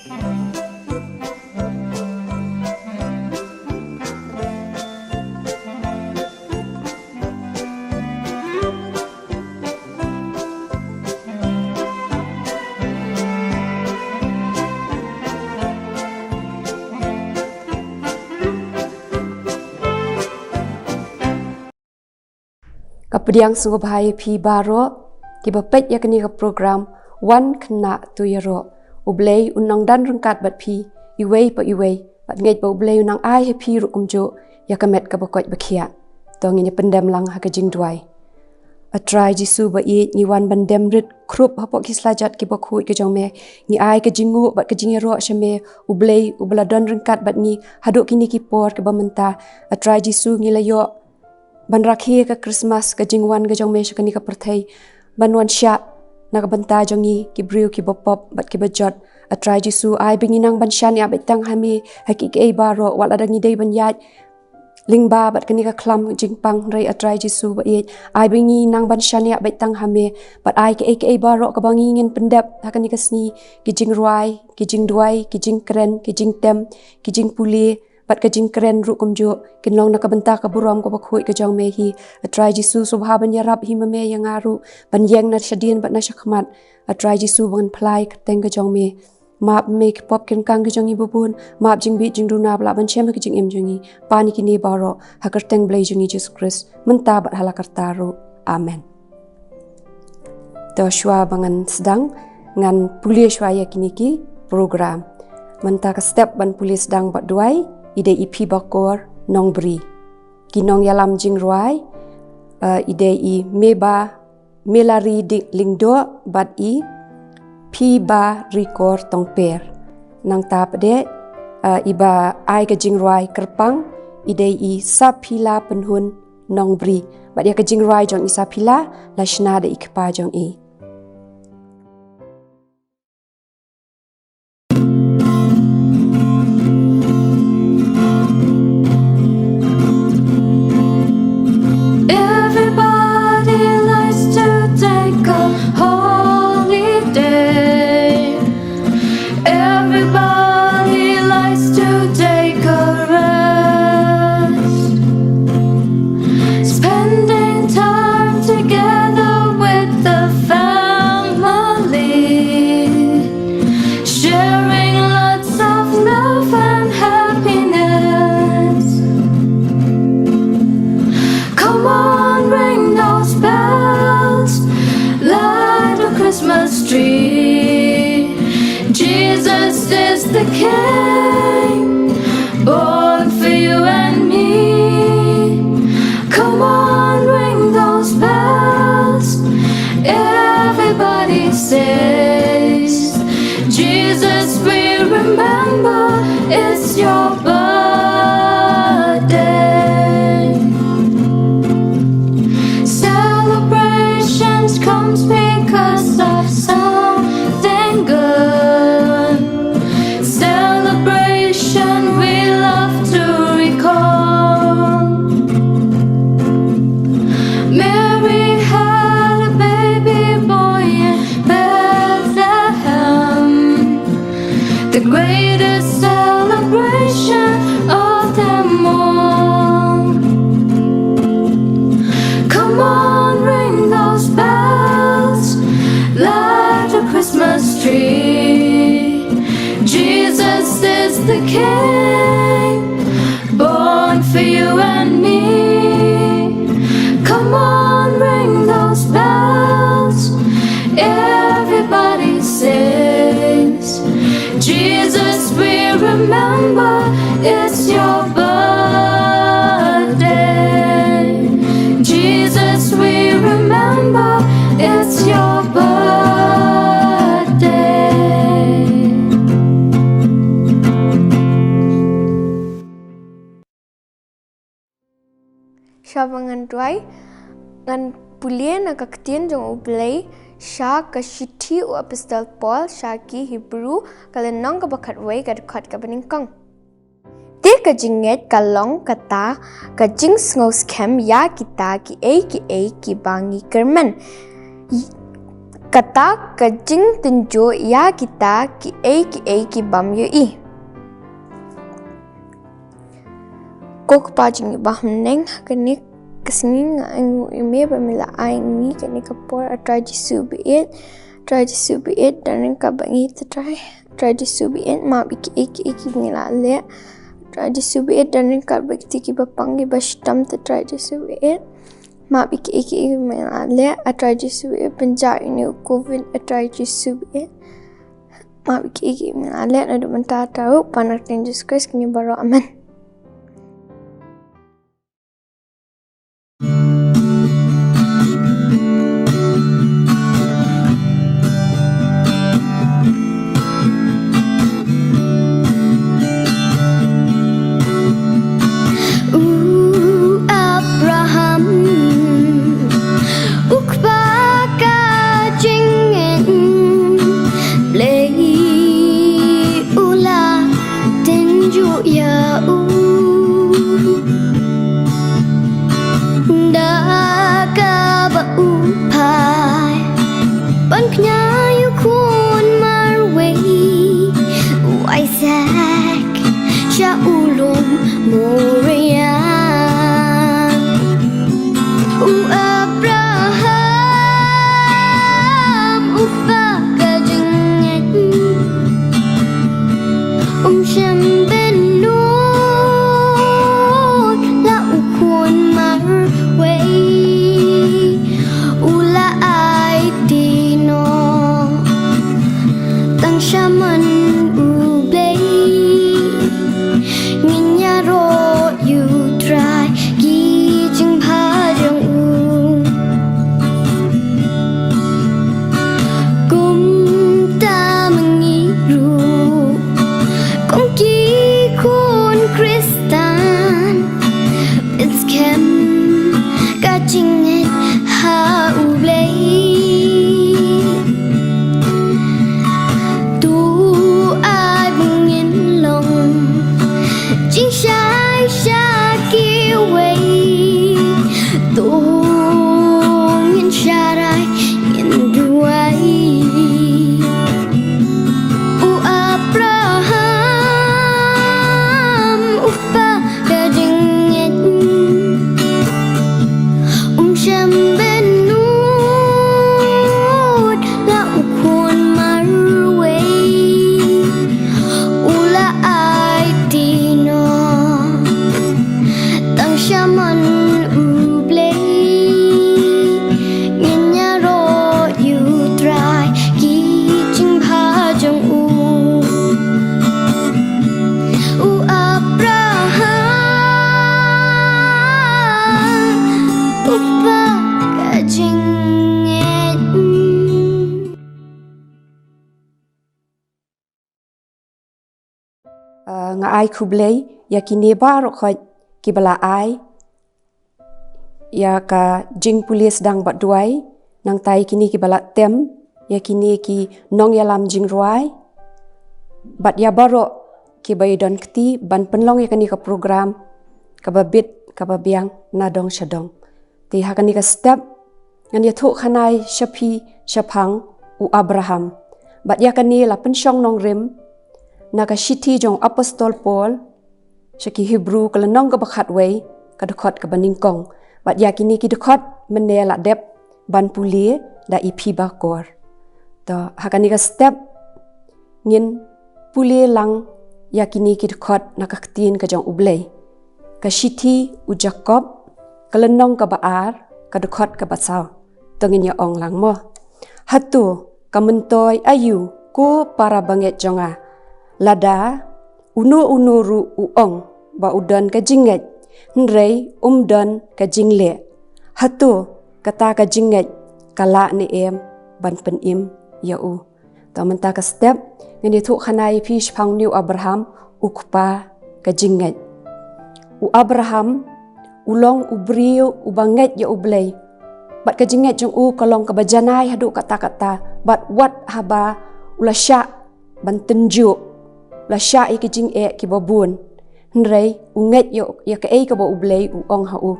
Kapediang sungguh bahaya pi baro kiba pet ya kini ke program wan kena tu yaro ublei unang dan rengkat bat pi iwei pa iwei bat ngej ba ublei unang ai he pi ru kumjo ya kamet ka bakot bakhia tong ini pendam lang ha ka jing duai atrai jisu ba i ni wan bandem rit krup hapok kislajat ki bakhu ke jong me ni ai ka jingu bat ka jing yaro shame ublei ubla dan rengkat bat ni haduk kini ki por ke ba menta atrai jisu ngi layo ban rakhi ka Christmas ka jingwan ka jong me shakani ka perthai banwan sha na ka banta jongi ki briu ki bopop bat ki bajot atrai jisu ai binginang ban shan ya betang hami haki ke baro wala dangi dei ban yat lingba bat kani ka klam jingpang rei atrai jisu ba ai bingi nang ban shan ya betang hami bat ai ke baro ka bangi ngin pendap hakani ka sni ki jing ruai ki jing duai ki jing kren ki jing tem ki jing puli bat ka jing keren ru kumjo kinlong na kabenta ka buram ko bakhui ka jong me hi atrai jisu subha ban yarap hi mame yang aru ban yang na shadin bat na shakmat atrai jisu ban phlai ka teng ka jong me map make pop ken kang ka jong i bubun map jing bi jing runa bla ban chem ka jing em jongi pani kini baro hakar teng blai jongi Jesus Christ menta bat halakar taru amen to shwa bangan sedang ngan pulia shwa ya kini ki program menta ka step ban pulis sedang bat duai ide ipi bakor nong bri kinong yalam jing ruai ide i meba melari lingdo bat i pi ba rikor tong per nang tap de iba ai ka jing ruai kerpang ide i sapila penhun nong bri bat ya ka jing ruai jong i sapila lashna de ikpa jong i Jesus is the King, born for you and me. Come on, ring those bells. Everybody says, Jesus, we remember it's your birthday. Celebrations comes because of something good. The greatest celebration of them all. Come on, ring those bells, light a Christmas tree. Jesus is the King, born for you and me. Come on, ring those bells. Everybody sings, Jesus, we remember it's your birthday. Jesus, we remember it's your birthday. Siapa ngan tuai ngan pulian nak ketien jong ublay Sha ka shithi u epistel Paul Sha ki Hebrew kalenong ka bakat way ka dekat ka beningkang. Te ka jinget ka long kata ka jing ngos kem ya kita ki a ki bangi kerman. Kata kajing tenjo ya kita ki ki bam yo i. Kok pajing baham neng kini kesini ngangu ime pamila aingi kini kapor atrai jisubiit dan kabangi try jisubiit ma iki nila le try jisubiit dan kabakti ki bapangi bastam try jisubiit ma iki menale atrai jisubiit penjar ini covid atrai jisubiit ma iki menale nadu mentah tahu panak dan Jesus kini baru aman. Nga ai kublay ya kini baru khoj kibala ai ya ka jing pulis dang bat duai nang tai kini kibala tem ya kini ki nong ya lam jing ruai bat ya baru kibai don kti ban penlong ya kini ka program ka babit ka babiang nadong shadong ti ha kini ka step ngan ya thu khanai shapi shapang u Abraham bat ya kini la pensyong nong rim naka shiti jong apostol Paul shaki Hebrew kala nong ka bakhat wei ka dekot ka baningkong bat ya kini ki dekot menela dep ban pulie da ipi bakor to hakani ka step ngin pulie lang ya kini ki dekot naka ktin ka jong ublei ka shiti u Jacob kala nong ka baar ka dekot ka basaw tongin ya ong lang mo hatu ka mentoy ayu ku para banget jonga lada unu ru uong ba udan ka jinget nrei dan ka jingle hatu kata ka jinget kala ni em ban pen im ya u ta menta ka step ngani thu khanai fi phang niu Abraham ukpa ka jinget u Abraham ulong ubrio ubanget ya ublei bat ka jinget jong u kalong ka bajanai hadu kata bat wat haba ulasya ban tenju la sha ki jing e ki babun nrei unget yo ya ka e ka ba ublei u ong ha u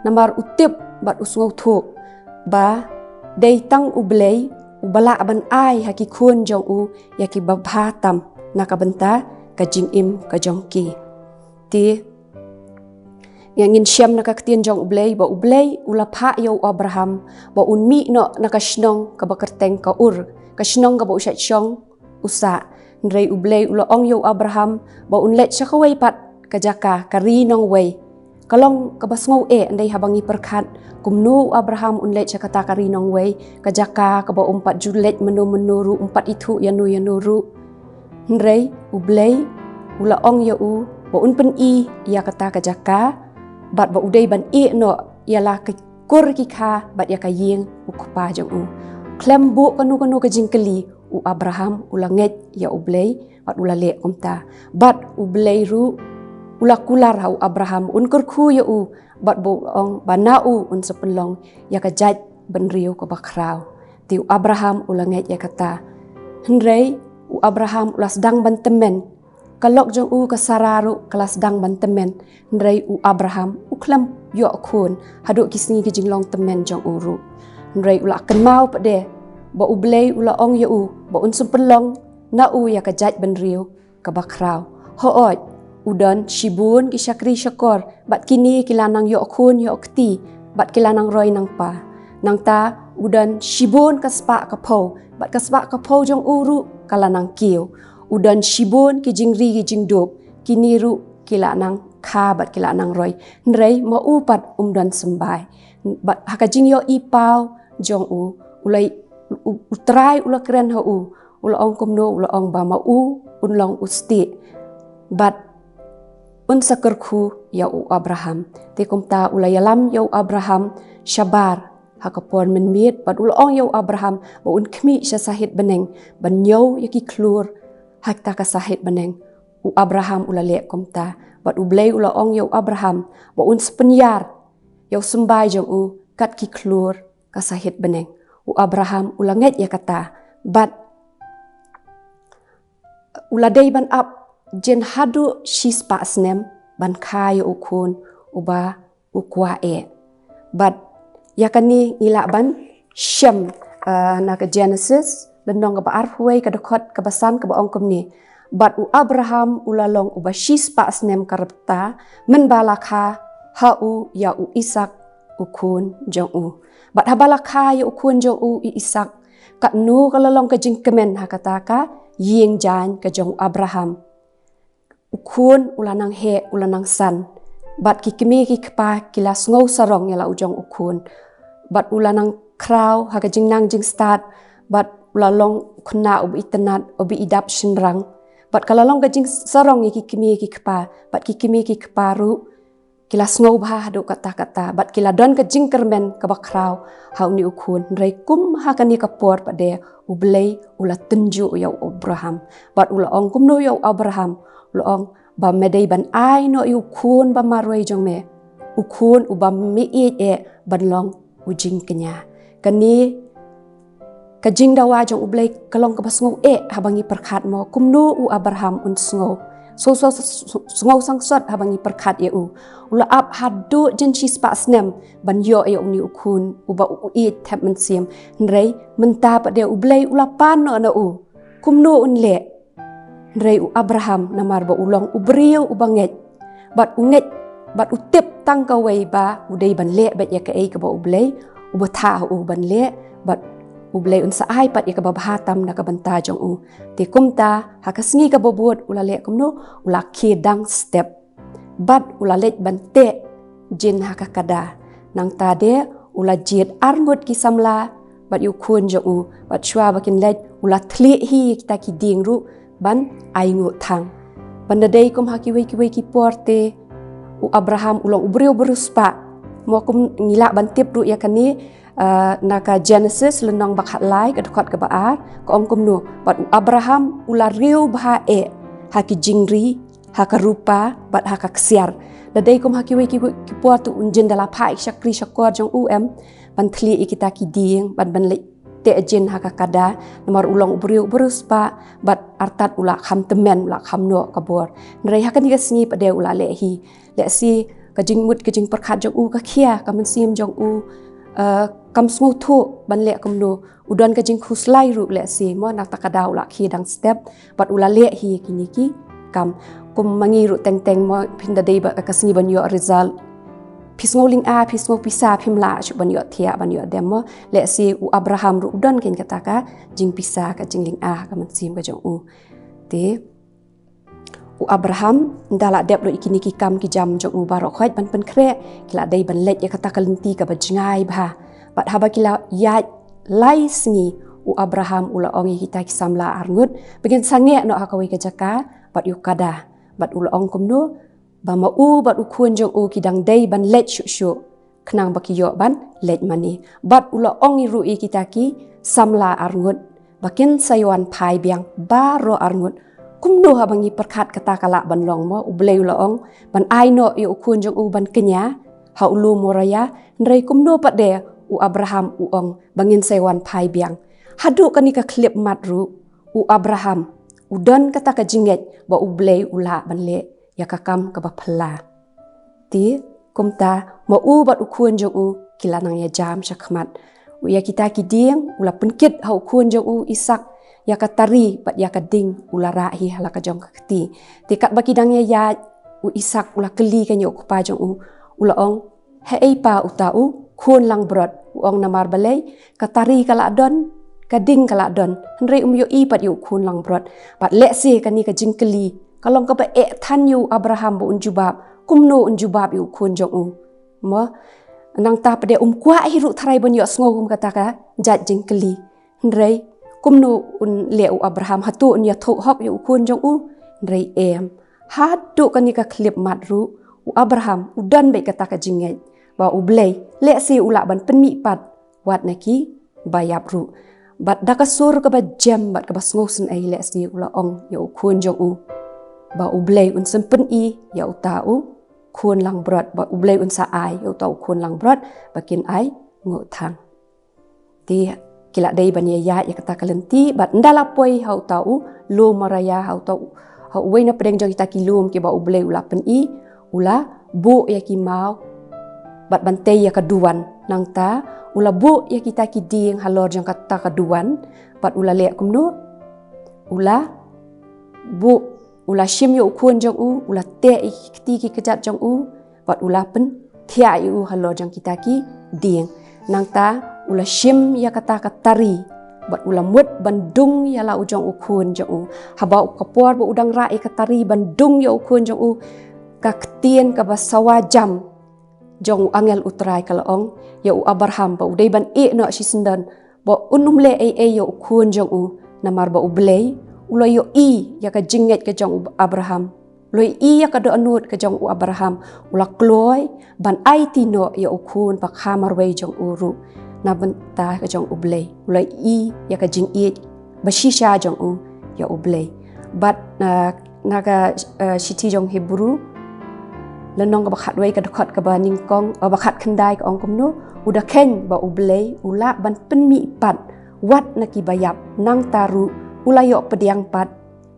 namar utip bat usngau thu ba dei tang ublei ubala ban ai haki kun jong u yaki babhatam nakabenta ka jing im ka jong ki ti yang in syam nakaktian jong ublay ba ublay ulapha yo Abraham ba unmi no nakashnong ka bakerteng ka ur kashnong ka ba usat syong usa ndrei ublay ulaong yo Abraham ba unlet sa kaway pat kajaka karinong way kalong kabasngaw andai habangi perkat kumnu Abraham unlet sa kata karinong way kajaka ka ba umpat julet menu umpat itu yanu ndrei ublay ulaong yo u ba unpen i ya kata kajaka bat ba udai ban e no ialah ke kur ki kha bat ya ka yeng ukpa jong u klem bu kanu ka jingkeli u Abraham ulanget ya ublay bat ulale komta bat ublay ru ulakular hau Abraham unkur khu ya u bat bu ong banau un sepenlong ya ka jaj ban riu ka bakrau ti Abraham ulanget ya kata hendrei u Abraham ulas dang ban temen kalok jong u kasararu kelas dang ban temen ndrei u Abraham uklam yo khun haduk kisni ki jinglong temen jong uru ndrei ula ken mau pade ba ublei ula ong yo u ba un sumpelong na u ya ka jaj ban riu ka bakrau hoot udan shibun ki syakri syakor bat kini kilanang yo khun yo kti bat kilanang roi nang pa nang ta udan shibun kaspa ka pho bat kaspa ka pho jong uru kalanang kiu udan shibun ki jingri ki jingdop kini ru kilanang kha bat kilanang roi ndrei ma upat umdan sembai bat haka jingyo ipau jong u ulai utrai ula kren ha u ula ong komno ula ong ba ma u unlong usti bat un sakar khu ya u Abraham te komta ula yalam ya u Abraham shabar haka pon men miet bat ula ong ya u Abraham ba un khmi sha sahit beneng ban nyo yaki klur hakta ka sahit beneng u Abraham ula le komta bat ublei ula ong yo Abraham ba un spenyar yo sembai jong u kat ki klur ka sahit beneng u Abraham ula nget ya kata bat ula dei ban up jen hadu shispa snem ban khayo ukun uba ukwa bat yakani ngila ban syam na ka Genesis lenong ka arhuai ka dokot ka basan ka baong komni bat u Abraham ulalong uba shispa snem karepta men balakha ha u ya u Isak ukun jong u bat habalakha ya ukun jong u Isak kat nu kalalong ka jingkemen hakataka yeng jan ka jong Abraham ukun ulanang he ulanang san bat kikimi kikpa kilas ngau sarong yala ujong ukun bat ulanang kraw haka jingnang jing start bat ulalong kuna ubi itenat ubi idap shinrang bat kalalong gajing sarong iki kimi kikpa bat kikimi kikparu kilas ngau bah do kata-kata bat kila don gajing kermen kabakraw hau ni ukun rei kum hakani kapor pade ublei ula tenju ya Abraham bat ula ong kumno ya Abraham ula ong ba medei ban ai no ukun ba marwei jong me ukun uba mi ban long ujing kenya kani kajing dawa jong ublay kalong kabasngo habangi perkhat mo kumno u Abraham un sngo so sngo sangsot habangi perkhat u ula ap hadu jen shispa snem ban yo ni ukun uba u tap men sim nrei menta pa de ublay ula pan no na u kumno un le nrei u Abraham namar ba ulong ubriu ubanget bat unget bat utip tang ka wei ba udai ban le bet ya ka ka ba ublay uba tha u ban le bat ublay unsa ai pat ya kababhatam na kabanta jong u te kumta hakasngi ka bobot ulale kumno ula kedang step bat ulalet bante jin hakakada nang tade ula jit arngut ki samla bat yu kun jong u bat shwa bakin let ula thli hi kita ki ding ru ban aingu thang bandadei kum hakiwe ki porte u Abraham ulong ubriu beruspa mo kum ngila bantip ru ya kani naka Genesis lenong bakhat lai ka dokot ka baar ko ong kumno bat Abraham ula riu bha haki jingri haka rupa bat haka ksiar dadai kum haki ki puat tu unjen dala pha syakri syakor jong ban thli kita ki ding ban le te jin haka kada nomor ulong ubriu beruspa bat artat ula kham temen ula kham no kabor nrei haka ni gasngi pade ula le hi le si ka jingmut ka jing perkhat jong u ka khia ka mensim jong u kam sngo thu ban le kum no udon ka jing khuslai ru le si mo nak takadaw la khi dang step bat ula le hi kini ki kam kum mangi ru teng teng mo pinda dei ba kasni ban yo result pisngo ling a pisngo pisa phimla chu ban yo thia ban yo demo le si u Abraham ru udon ken kata ka jing pisa ka jing ling a ka man sim ka jong u te u Abraham ndala dep ro ikini ki kam ki jam jong u baro khoit ban pen kre kila dei ban let ya kata kalenti ka bajngai bha bat haba kila ya lai singi u Abraham ula ongi kita ki samla arngut begin sange no hakawi ka jaka bat yu kada bat ula ong kumno ba ma u bat u khun jong u ki dang dei ban let shu shu knang ba ki yo ban let mani bat ula ongi ru i kita ki samla arngut bakin saywan phai biang baro arngut kumno habangi perkhat kata kala ban long mo ublei ula ong ban ai no yu khun jong u ban kenya ha ulu moraya ndrei kumno pat de u Abraham u ong bangin saywan phai biang hadu kani ka klip matru u Abraham udon kata ka jinget ba ublei ula ban le ya kakam ka ba phla ti kumta ma u bat u khun jong u kilanang ya jam shakmat u ya kita ki ding ula penkit ha u khun jong u Isak ya ka tari bat ya ka ding ula ra hi hala ka jong ka ti ti kat ba kidang ya u Isak ula keli ka nyok pa jong u ula ong he ei pa u ta u khun lang brot u ong namar balai ka tari kala don kading kala don henry yo i pat yu khun lang brot pat le se kani ka jingkeli kalong ka ba e than yu Abraham bu unjubab kumno unjubab yu khun jong u mo nang ta pade kwa hiru tharai bon yo sngo kum kata ka jat jingkeli henry kumno un le u Abraham hatu un ya tho hok yu khun jong u henry em hatu kani ka klip matru u Abraham udan be kata ka jingai ba ublei le se ula ban penmi pat wat naki bayap ru bat daka sur ka ba jam bat ka ba sngosen ai le si ula ong ya khun jong u ba ublei un sempen i ya uta u khun lang brot ba ublei un sa ai ya uta khun lang brot bakin ai ngo thang ti kila dei ban ya ya kata kalenti bat ndala poi ha uta u lo maraya ha uta ha uina pedeng jong kita kilum ki ba ublei ula pen i ula bu ya ki mau bat bantei ya kaduan nang ta ula bu ya kita ki ding halor jong kata kaduan bat ula le kumno ula bu ula shim yo khun jong u ula te ikti ki kejat jong u bat ula pen thia yu halor jong kita ki ding nang ta ula shim ya kata katari bat ula mut bandung ya la ujong u khun jong u haba kapor bu udang ra katari bandung yo khun jong u ka ktien ka basawa jam jong angel utrai kalong ya u Abraham ba udai ban e no si sendan ba unumle e yo khun jong u namar ba ublei ulo yo i ya ka jinget ka jong Abraham loi i ya ka do anut ka jong u Abraham ula kloi ban ai ti no ya u khun pa khamar wei jong uru na ban ta ka jong ublei loi i ya ka jing i ba shisha jong u ya ublei bat na ka shiti jong Hebrew lenong ka bakhat wei ka dokhat ka ba ningkong bakhat khandai ka ong komno uda ken ba ublei ula ban penmi pat wat naki bayap nang taru ula yo pediang pat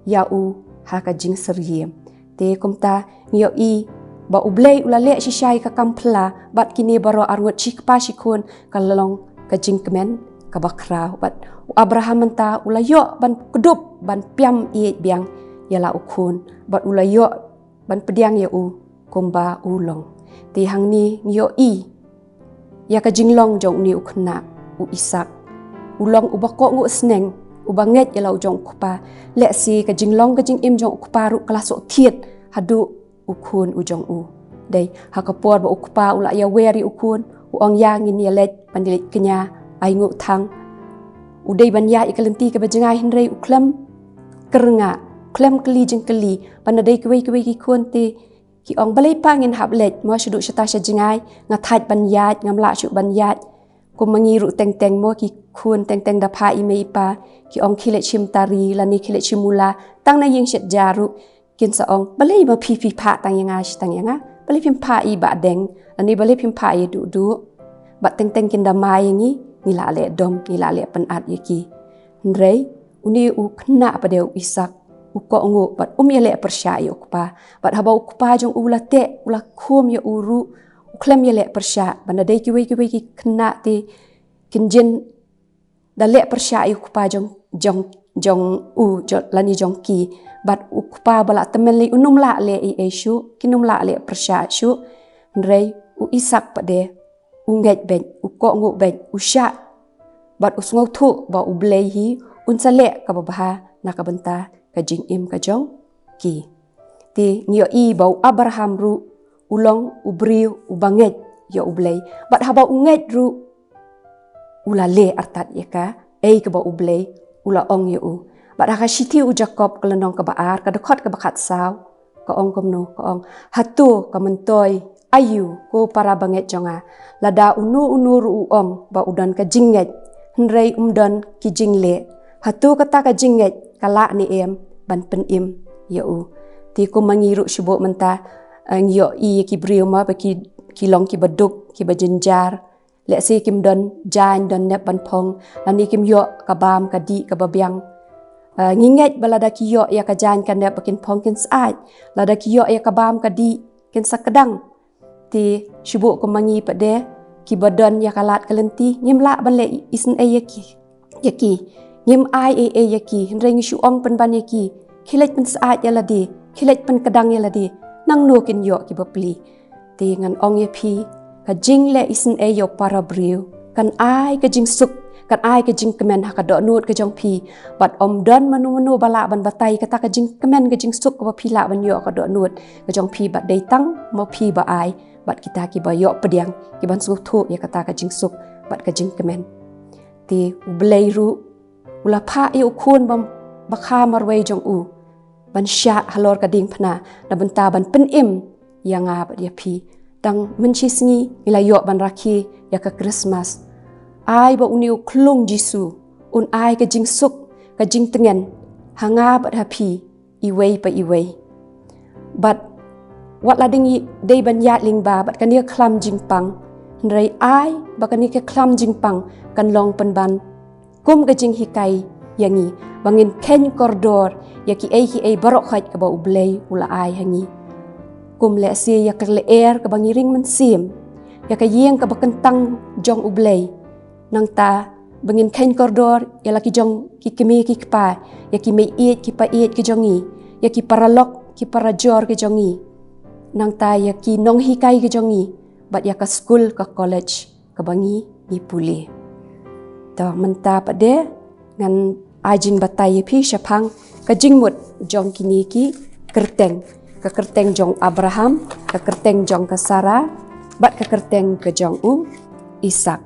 ya u ha ka jing seriem te komta ngio i ba ublei ula le shishai ka kampla bat kini baro arngot chik pa shikun ka lelong ka jing kemen ka bakra bat Abraham menta ula yo ban kedup ban piam i biang ya la ukun bat ula yo ban pediang ya u komba ulong ti hang ni ngio i ya ka jinglong jong ni ukna u Isak ulong ubako ngu sneng ubanget ya lau jong kupa le si ka jinglong ka jing im jong kupa ru klaso thiet hadu ukun u jong u dei hakapor ba ukpa ula ya weri ukun u ong ya ngin ya let pandilit kenya ai ngu thang u dei ban ya ikalenti ka bajangai hinrei uklam kernga klem kli jing kli panadei kwei ki kun ti ki ong balai pangin hablet mo shudu shata shajangai nga thait ban yat ngam la shu ban yat ko mangi ru teng teng mo ki khun teng teng da pha i mei pa ki ong khile chim tari lani khile chimula tang na yeng shet jaru kin sa ong balai ba phi pha tang yanga shi tang yanga balai phim pha i ba deng ani balai phim pha i du ba teng teng kin da mai ngi ni la le dom ni la le pan at yaki ndrei uni u khna pa deu Isak uko ngu bat ya le persya yo pa bat haba ukpa jong ula te ula khum ya uru klem ya lek persya bana dai ki kena ti kinjin da lek persya yu kupa jong lani jong ki bat kupa bala temen li unum la le i shu kinum la le persya shu ndrei isak pade nget ben ko ngu ben sya bat usngau thu ba blei hi unsale ka baha na ka benta ka jing im ka jong ki ti ngio i bau Abraham ru ulong ubriu ubanget ya ublei bat haba unget ru ulale artat ya ka ka ba ublei ula ong ya u bat ha shiti u Jacob kelenong ka baar ka dekot ka bakat saw ka ong komno ka ong hatu ka mentoi ayu ko para banget jonga lada unu ru ong ba udan ka jinget hnrei umdan ki jingle hatu kata ka jinget kala ni em ban pen im ya u ti ko mangiru syubuk menta ngyo i ki briu ma ba ki long ki baduk ki bajenjar le si kim don jan don nep ban phong lani kim yo ka bam ka di ka babyang nginget balada ki yo ya ka jan kan nep bakin phong kin saat lada ki yo ya ka bam ka di kin sakadang ti syubuk ko mangi pade ki badan ya kalat kalenti ngimla ban le isen yaki ngim ai yaki hreng shu ong pen ban yaki khilet pen saat ya ladi khilet pen kadang ya ladi nang nu kin yo ki bapli ti ngan ong ye phi ka jing le isen yo para briu kan ai ka jing suk kan ai ka jing kemen ha ka do nut ka jong phi bat om don manu bala ban batai kata ka jing kemen ka jing suk ka phi la ban yo ka do nut ka jong phi bat dei tang mo phi ba ai bat kita ki ba yo pediang ki ban su thu ya kata ka jing suk bat ka jing kemen ti ublei ru ula pha yu khun bam bakha marwei jong u ban sya halor ka ding phna na benta ban pen im yang a ba dia phi tang menchi sngi ila yo ban rakhi ya ka Christmas ai ba uniu klung Jisu un ai ka jing suk ka jing tengen hanga ba phi iwei pa iwei but wat la dingi dei ban yat ling ba bat kan ya klam jing pang nrei ai ba kan ke klam jing pang kan long pen ban kum ka jing hikai yangi bangin ken koridor yaki ai barok khat ka ba ublei ula ai hangi kum le si ya kerle ka bangi ring men sim ya ka yeng ka bakentang jong ublei nang ta bangin ken koridor ya laki jong ki kemi ki pa ya ki mei iet ki pa iet ki jongi ya ki paralok ki parajor ki jongi nang ta ya ki nong hikai ki jongi bat ya ka school ka college ka bangi ni puli to menta pade ngan ajing batai phi syapang ka jingmut jong kini ki kerteng ka kerteng jong Abraham ka kerteng jong ka Sarah bat ka kerteng ka jong Ishak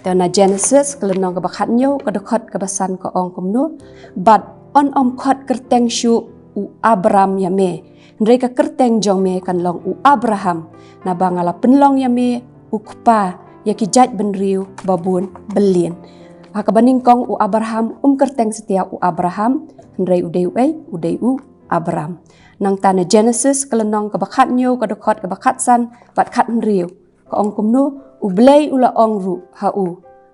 na Genesis kelenong ka bakhat nyo ka dokhat ka basan ka ong komno bat on khat kerteng shu Abraham yame ndrei ka kerteng jong me kan long Abraham na bangala penlong yame ukpa yaki jat benriu babun belien haka baning kong Abraham kerteng setia Abraham ndrei udei Abraham nang tana Genesis kelenong ka bakhat nyo ka dokhat ka bakhat san bat khat ndriu ka ong komno ublei ula ong ru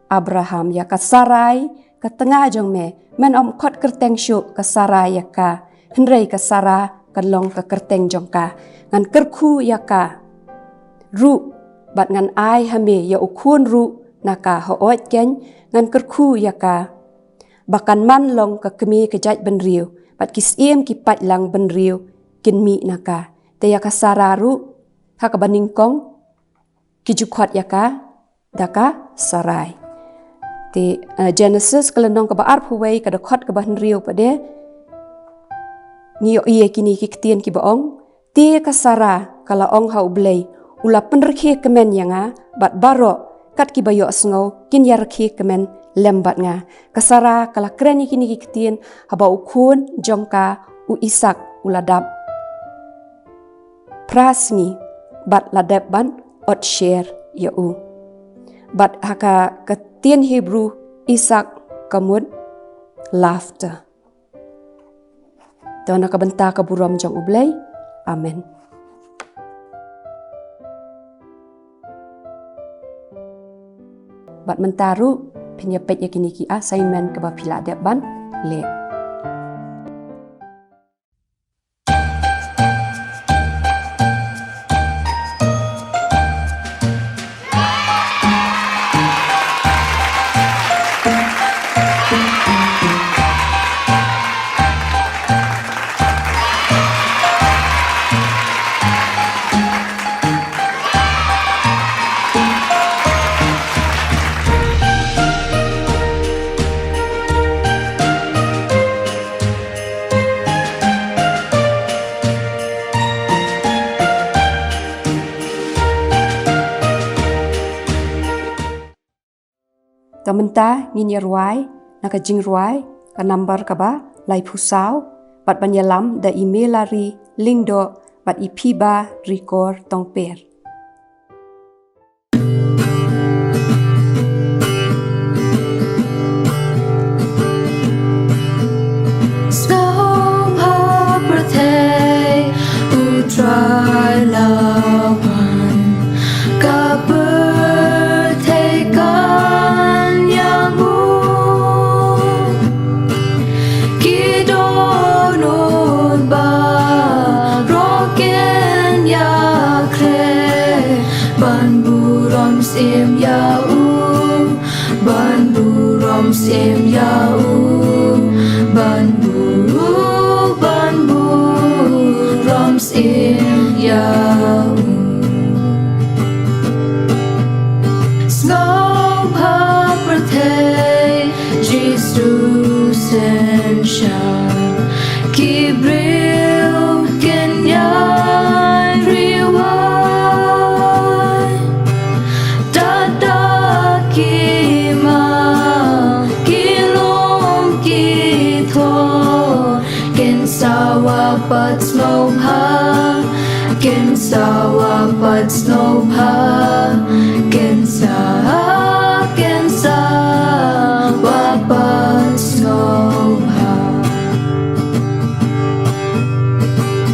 Abraham ya ka Sarai ka tengah jong me men khat kerteng shu ka Sarai ya ka ndrei ka Sarah kan long ka kerteng jong ka ngan kerku ya ka ru bat ngan ai hame ya ukun ru naka hoot ken ngan kerku ya ka bakan man long ka kemi ka jat benriu bat kisiem ki pat lang benriu kin mi naka te ya ka Sararu ha ka baning kong ki jukhot ya ka daka Sarai te Genesis kelenong ka baar phuwei ka dokhat ka benriu pade ngio iye kini ki ktien ki baong te ka Sarah kala ong ha ublei ula penrekhi kemen yanga bat baro kat ki bayo sngo kin ya rekhi kemen lembat nga ka Sarah kala kreni kini ki ktien haba ukun jongka Ishak uladap prasni bat ladap ban ot share ya bat haka ketien Hebrew Ishak kamut laughter Tana ka benta ka buram jong ublei. Amen. Bat mentaru penyepet yakini ki assignment ke bapila deban le. to menta nginya ruai na ka jing ruai ka number ka ba lai phusau bat banyalam da email lari link do bat ipi ba record tong per. Try lawan kepertekan yang kidonut baroken ya kre ban burom sim ya ban burom sim ya ban in jou. Snow partij, Jesus en Shan, Kibril ken jij riwai, Dada kima, kilom kito, ken sawa pat snow Ken sawa pat snowha Ken sawa pat snowha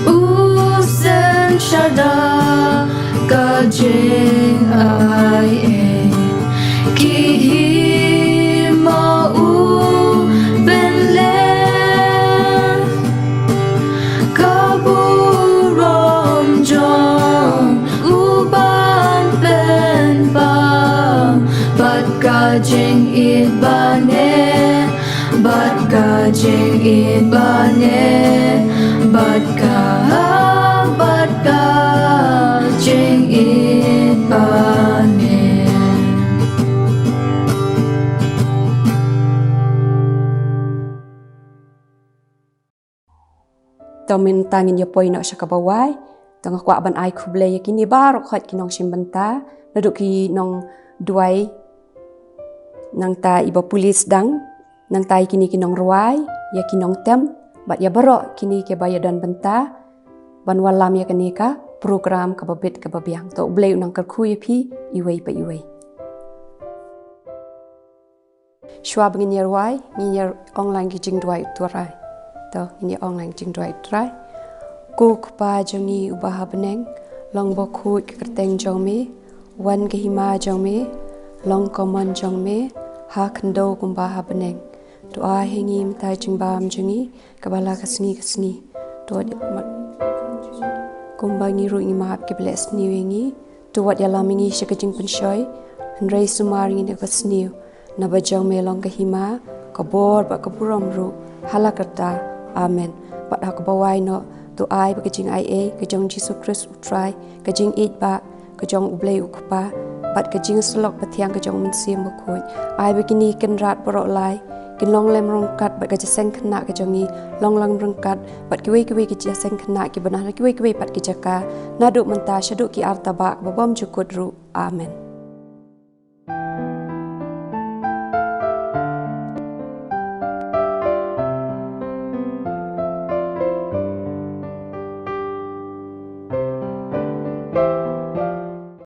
Usen shada kajing ai kihima benle Kajing ibane, bat kajing ibane, bat kajing ibane. Tomin tangin ya poi nak syakabawai, tengah kuat ban ai kublai yakini baru khot kinong simbenta, naduk ki nong duai nang ta iba pulis dang nang ta kini kinong ruai ya kinong tem bat ya barok kini ke baya dan benta ban walam ya kini ka program ka babit ka babiang to blei nang kerku ya pi iwei pa iwei shwa bangin ya ruai ni ya online ki jing duai turai to ni online jing duai turai ku pa jongi ubah beneng long bokhu kerteng jome wan ke hima jome long common jong me ha kendo kumba ha beneng doa hengi mtai jingbam jungi kabala kasni to kumba ngi ru ngi map ke bless ni wengi to wat yala mingi shikajing penshoy nrei sumari ngi kasni na bajang me long ka hima ka bor ba ka puram ru halakarta amen pat ha ka bawai no to ai ba kajing ai e kajong Jesus Christ utrai kajing it ba kajong ublei ukpa bat kajing selok patiang kajong mensim bakoi ai begini ken rat borok lai kin long lem rongkat bat kajaseng kena kajongi long rongkat bat kiwe kajaseng kena ki banah kiwe pat kijaka naduk menta syaduk ki artabak babam jukut ru amen.